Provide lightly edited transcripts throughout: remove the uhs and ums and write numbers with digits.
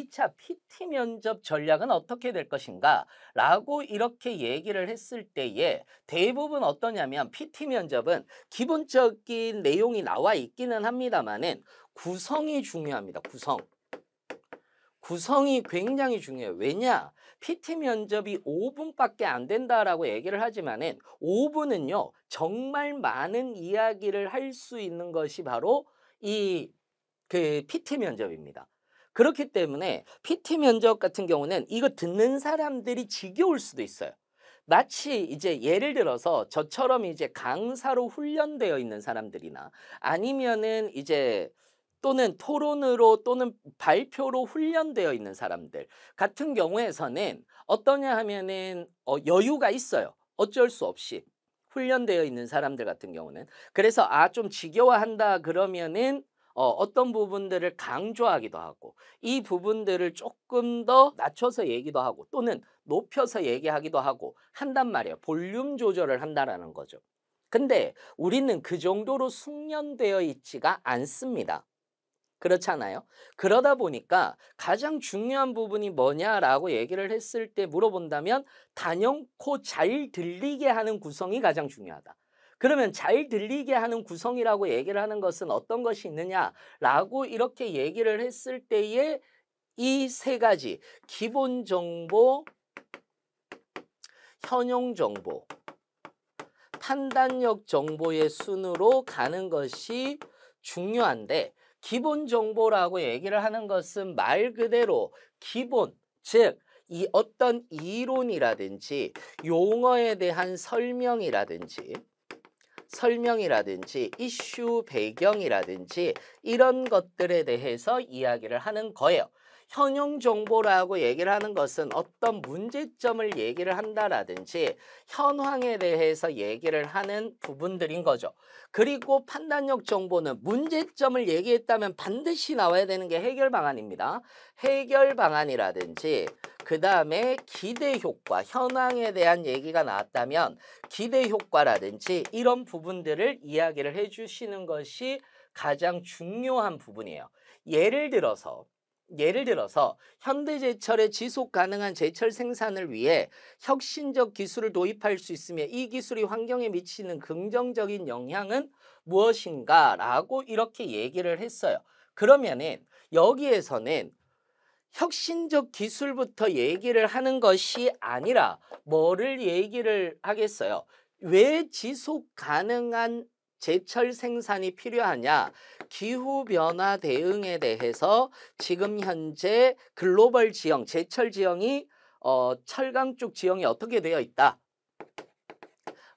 2차 PT 면접 전략은 어떻게 될 것인가? 라고 이렇게 얘기를 했을 때에 대부분 어떠냐면 PT 면접은 기본적인 내용이 나와 있기는 합니다만은 구성이 중요합니다. 구성이 굉장히 중요해요. 왜냐? PT 면접이 5분밖에 안 된다라고 얘기를 하지만은 5분은요, 정말 많은 이야기를 할 수 있는 것이 바로 이 PT 면접입니다. 그렇기 때문에 PT 면접 같은 경우는 이거 듣는 사람들이 지겨울 수도 있어요. 마치 이제 예를 들어서 저처럼 이제 강사로 훈련되어 있는 사람들이나 아니면은 이제 또는 토론으로 또는 발표로 훈련되어 있는 사람들 같은 경우에서는 어떠냐 하면은 여유가 있어요. 어쩔 수 없이. 훈련되어 있는 사람들 같은 경우는. 그래서 좀 지겨워한다 그러면은 어떤 부분들을 강조하기도 하고 이 부분들을 조금 더 낮춰서 얘기도 하고 또는 높여서 얘기하기도 하고 한단 말이에요. 볼륨 조절을 한다라는 거죠. 근데 우리는 그 정도로 숙련되어 있지가 않습니다. 그렇잖아요. 그러다 보니까 가장 중요한 부분이 뭐냐라고 얘기를 했을 때 물어본다면 단연코 잘 들리게 하는 구성이 가장 중요하다. 그러면 잘 들리게 하는 구성이라고 얘기를 하는 것은 어떤 것이 있느냐라고 이렇게 얘기를 했을 때에 이 세 가지 기본 정보, 현용 정보, 판단력 정보의 순으로 가는 것이 중요한데 기본 정보라고 얘기를 하는 것은 말 그대로 기본, 즉 이 어떤 이론이라든지 용어에 대한 설명이라든지 이슈 배경이라든지 이런 것들에 대해서 이야기를 하는 거예요. 현용 정보라고 얘기를 하는 것은 어떤 문제점을 얘기를 한다라든지 현황에 대해서 얘기를 하는 부분들인 거죠. 그리고 판단력 정보는 문제점을 얘기했다면 반드시 나와야 되는 게 해결 방안입니다. 해결 방안이라든지 그 다음에 기대 효과, 현황에 대한 얘기가 나왔다면 기대 효과라든지 이런 부분들을 이야기를 해주시는 것이 가장 중요한 부분이에요. 예를 들어서 현대제철의 지속 가능한 제철 생산을 위해 혁신적 기술을 도입할 수 있으며 이 기술이 환경에 미치는 긍정적인 영향은 무엇인가 라고 이렇게 얘기를 했어요. 그러면은 여기에서는 혁신적 기술부터 얘기를 하는 것이 아니라 뭐를 얘기를 하겠어요? 왜 지속 가능한 제철 생산이 필요하냐? 기후변화 대응에 대해서 지금 현재 글로벌 지형, 제철 지형이 철강 쪽 지형이 어떻게 되어 있다?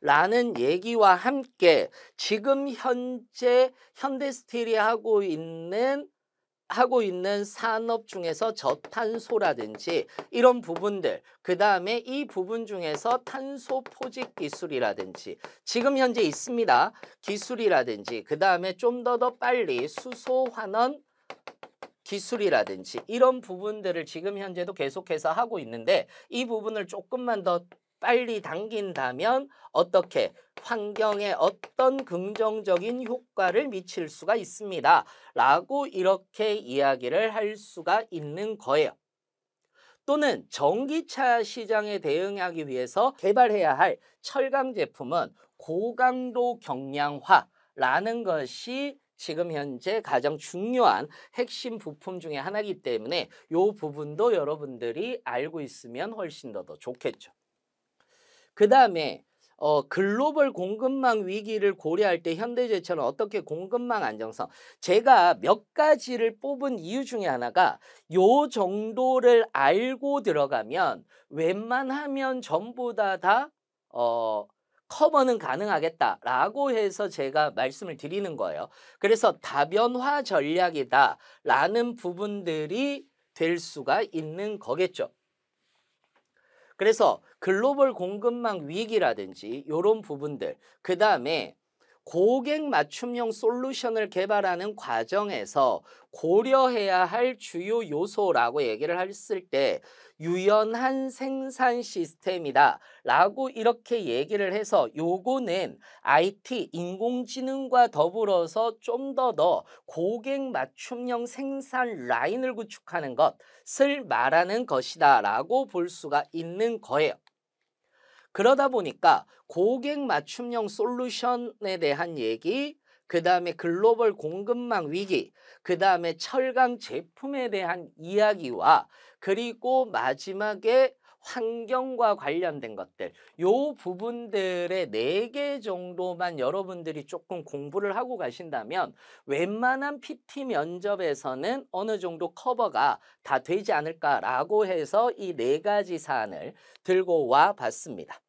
라는 얘기와 함께 지금 현재 현대스틸이 하고 있는 산업 중에서 저탄소라든지 이런 부분들, 그 다음에 이 부분 중에서 탄소 포집 기술이라든지 지금 현재 있습니다. 기술이라든지 그 다음에 좀 더 빨리 수소 환원 기술이라든지 이런 부분들을 지금 현재도 계속해서 하고 있는데 이 부분을 조금만 더 빨리 당긴다면 어떻게 환경에 어떤 긍정적인 효과를 미칠 수가 있습니다. 라고 이렇게 이야기를 할 수가 있는 거예요. 또는 전기차 시장에 대응하기 위해서 개발해야 할 철강 제품은 고강도 경량화라는 것이 지금 현재 가장 중요한 핵심 부품 중에 하나이기 때문에 이 부분도 여러분들이 알고 있으면 훨씬 더 좋겠죠. 그 다음에 글로벌 공급망 위기를 고려할 때 현대제철은 어떻게 공급망 안정성, 제가 몇 가지를 뽑은 이유 중에 하나가 요 정도를 알고 들어가면 웬만하면 전부 다 커버는 가능하겠다라고 해서 제가 말씀을 드리는 거예요. 그래서 다변화 전략이다라는 부분들이 될 수가 있는 거겠죠. 그래서 글로벌 공급망 위기라든지 이런 부분들, 그 다음에 고객 맞춤형 솔루션을 개발하는 과정에서 고려해야 할 주요 요소라고 얘기를 했을 때 유연한 생산 시스템이다 라고 이렇게 얘기를 해서 요거는 IT 인공지능과 더불어서 좀 더 고객 맞춤형 생산 라인을 구축하는 것을 말하는 것이다 라고 볼 수가 있는 거예요. 그러다 보니까 고객 맞춤형 솔루션에 대한 얘기, 그 다음에 글로벌 공급망 위기, 그 다음에 철강 제품에 대한 이야기와 그리고 마지막에 환경과 관련된 것들, 요 부분들의 4개 정도만 여러분들이 조금 공부를 하고 가신다면 웬만한 PT 면접에서는 어느 정도 커버가 다 되지 않을까라고 해서 이 4가지 사안을 들고 와 봤습니다.